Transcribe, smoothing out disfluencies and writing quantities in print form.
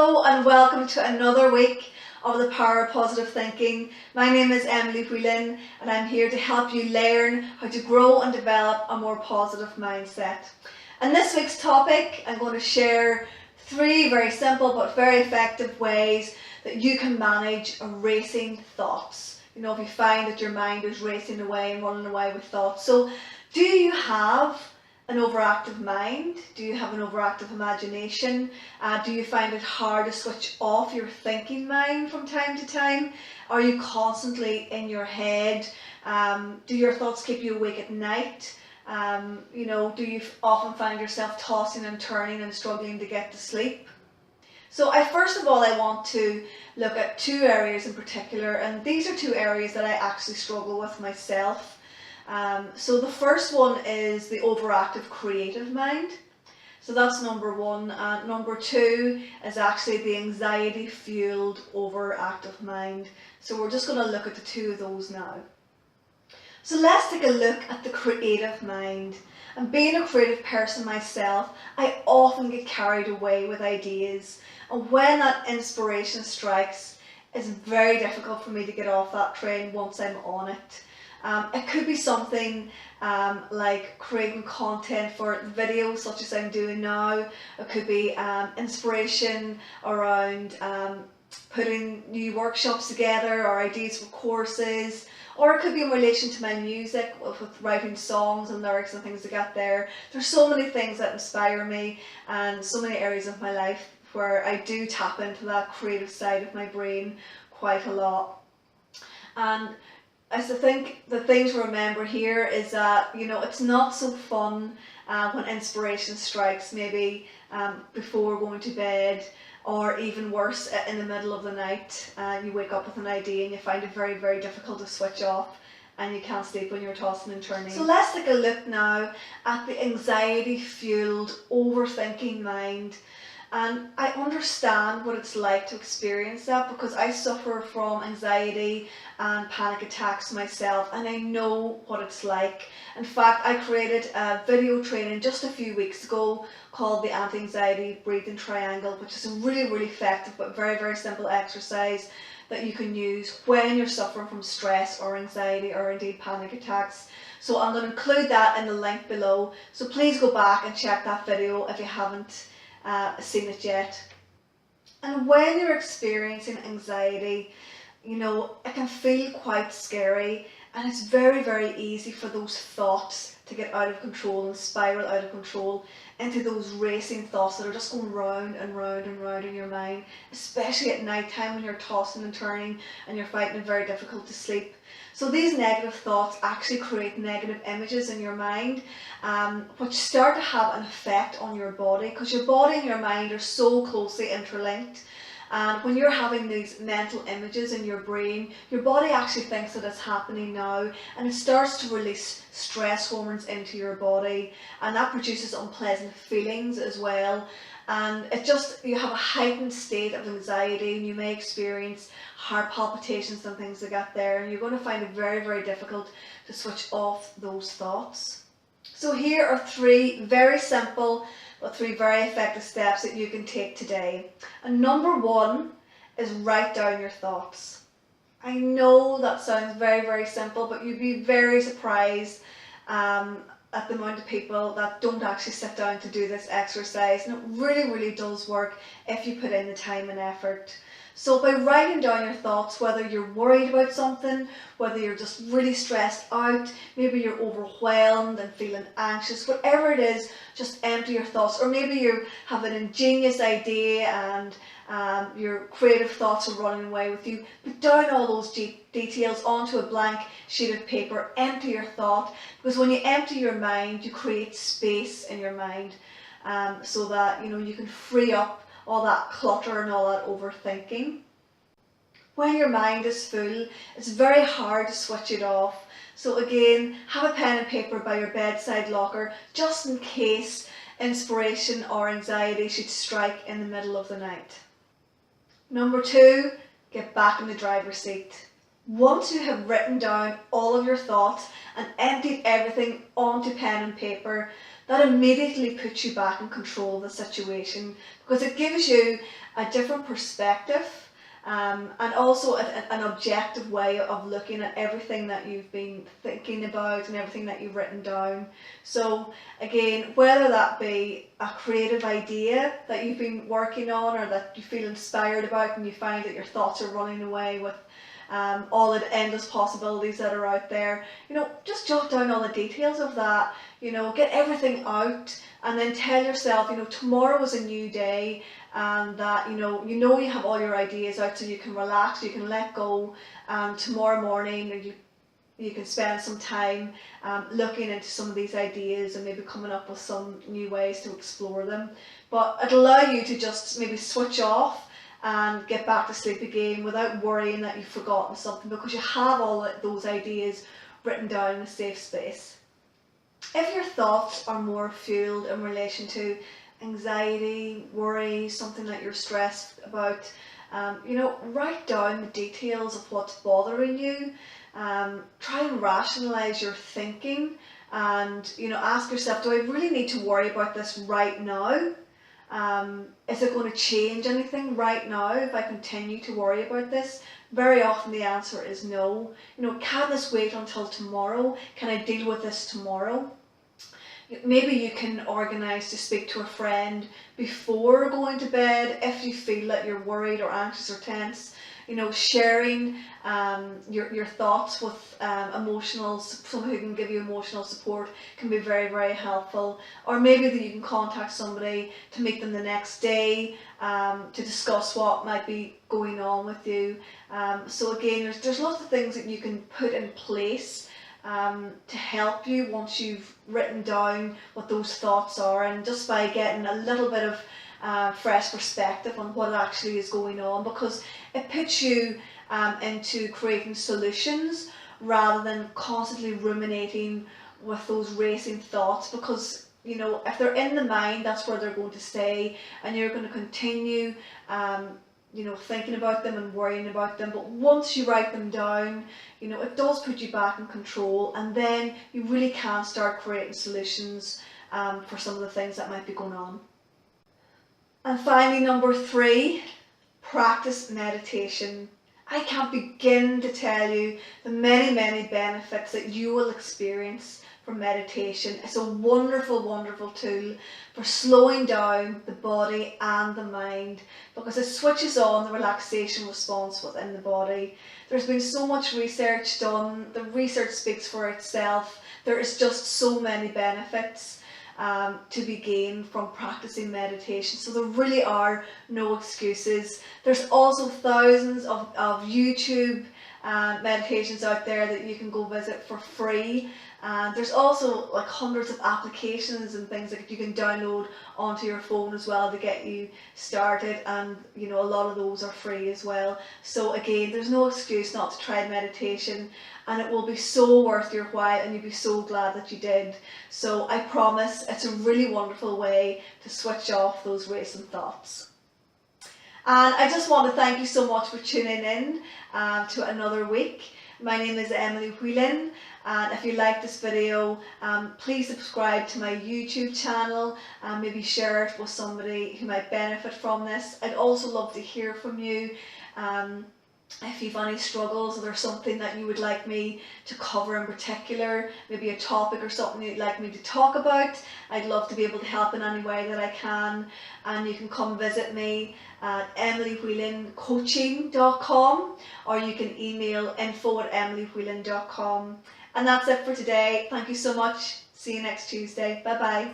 Hello and welcome to another week of the Power of Positive Thinking. My name is Emily Whelan and I'm here to help you learn how to grow and develop a more positive mindset. In this week's topic, I'm going to share 3 very simple but very effective ways that you can manage racing thoughts. You know, if you find that your mind is racing away and running away with thoughts. So, do you have an overactive mind? Do you have an overactive imagination? Do you find it hard to switch off your thinking mind from time to time? Are you constantly in your head? Do your thoughts keep you awake at night? Do you often find yourself tossing and turning and struggling to get to sleep? So first of all, I want to look at 2 areas in particular, and these are 2 areas that I actually struggle with myself. So the first one is the overactive creative mind. So that's number 1. Number 2 is actually the anxiety fueled overactive mind. So we're just going to look at the 2 of those now. So let's take a look at the creative mind. And being a creative person myself, I often get carried away with ideas. And when that inspiration strikes, it's very difficult for me to get off that train once I'm on it. It could be something like creating content for videos such as I'm doing now. It could be inspiration around putting new workshops together or ideas for courses, or it could be in relation to my music with writing songs and lyrics and things to get there. There's so many things that inspire me and so many areas of my life where I do tap into that creative side of my brain quite a lot. And I think the thing to remember here is that, it's not so fun when inspiration strikes, maybe before going to bed, or even worse, in the middle of the night. You wake up with an idea and you find it very, very difficult to switch off and you can't sleep when you're tossing and turning. So let's take a look now at the anxiety-fueled overthinking mind. And I understand what it's like to experience that because I suffer from anxiety and panic attacks myself, and I know what it's like. In fact, I created a video training just a few weeks ago called the Anti-Anxiety Breathing Triangle, which is a really, really effective but very, very simple exercise that you can use when you're suffering from stress or anxiety or indeed panic attacks. So I'm going to include that in the link below. So please go back and check that video if you haven't seen it yet. And when you're experiencing anxiety, it can feel quite scary, and it's very, very easy for those thoughts to get out of control and spiral out of control into those racing thoughts that are just going round and round and round in your mind, especially at night time when you're tossing and turning and you're finding it very difficult to sleep. So these negative thoughts actually create negative images in your mind, which start to have an effect on your body, because your body and your mind are so closely interlinked. And when you're having these mental images in your brain, your body actually thinks that it's happening now, and it starts to release stress hormones into your body, and that produces unpleasant feelings as well. And you have a heightened state of anxiety, and you may experience heart palpitations and things like that there, and you're going to find it very, very difficult to switch off those thoughts. So here are 3 very simple but 3 very effective steps that you can take today. And number 1 is write down your thoughts. I know that sounds very, very simple, but you'd be very surprised at the amount of people that don't actually sit down to do this exercise, and it really, really does work if you put in the time and effort. So by writing down your thoughts, whether you're worried about something, whether you're just really stressed out, maybe you're overwhelmed and feeling anxious, whatever it is, just empty your thoughts. Or maybe you have an ingenious idea and your creative thoughts are running away with you. Put down all those details onto a blank sheet of paper, empty your thought, because when you empty your mind, you create space in your mind so that you can free up all that clutter and all that overthinking. When your mind is full, it's very hard to switch it off. So again, have a pen and paper by your bedside locker just in case inspiration or anxiety should strike in the middle of the night. Number 2, get back in the driver's seat. Once you have written down all of your thoughts and emptied everything onto pen and paper, that immediately puts you back in control of the situation, because it gives you a different perspective, and also an objective way of looking at everything that you've been thinking about and everything that you've written down. So again, whether that be a creative idea that you've been working on, or that you feel inspired about and you find that your thoughts are running away with all the endless possibilities that are out there, just jot down all the details of that, get everything out, and then tell yourself, tomorrow is a new day, and that you have all your ideas out, so you can relax, you can let go, and tomorrow morning you can spend some time looking into some of these ideas and maybe coming up with some new ways to explore them. But it'll allow you to just maybe switch off and get back to sleep again without worrying that you've forgotten something, because you have all those ideas written down in a safe space. If your thoughts are more fueled in relation to anxiety, worry, something that you're stressed about, write down the details of what's bothering you. Try and rationalize your thinking, and ask yourself, do I really need to worry about this right now? Is it going to change anything right now if I continue to worry about this? Very often the answer is no. Can this wait until tomorrow? Can I deal with this tomorrow? Maybe you can organise to speak to a friend before going to bed if you feel that you're worried or anxious or tense. Sharing your thoughts with someone who can give you emotional support can be very, very helpful. Or maybe that you can contact somebody to meet them the next day to discuss what might be going on with you. So again, there's lots of things that you can put in place to help you once you've written down what those thoughts are, and just by getting a little bit of fresh perspective on what actually is going on, because it puts you into creating solutions rather than constantly ruminating with those racing thoughts, because if they're in the mind, that's where they're going to stay, and you're going to continue thinking about them and worrying about them. But once you write them down, it does put you back in control, and then you really can start creating solutions for some of the things that might be going on. And finally, number 3, practice meditation. I can't begin to tell you the many, many benefits that you will experience from meditation. It's a wonderful, wonderful tool for slowing down the body and the mind, because it switches on the relaxation response within the body. There's been so much research done. The research speaks for itself. There is just so many benefits to be gained from practicing meditation, so there really are no excuses. There's also thousands of YouTube meditations out there that you can go visit for free. There's also like hundreds of applications and things that you can download onto your phone as well to get you started, and a lot of those are free as well. So again, there's no excuse not to try meditation, and it will be so worth your while, and you'll be so glad that you did. So I promise, it's a really wonderful way to switch off those racing thoughts. And I just want to thank you so much for tuning in to another week. My name is Emily Whelan, and if you like this video, please subscribe to my YouTube channel and maybe share it with somebody who might benefit from this. I'd also love to hear from you. If you've any struggles, or there's something that you would like me to cover in particular, maybe a topic or something you'd like me to talk about, I'd love to be able to help in any way that I can. And you can come visit me at emilywhelancoaching.com, or you can email info@emilywhelan.com. And that's it for today. Thank you so much. See you next Tuesday. Bye bye.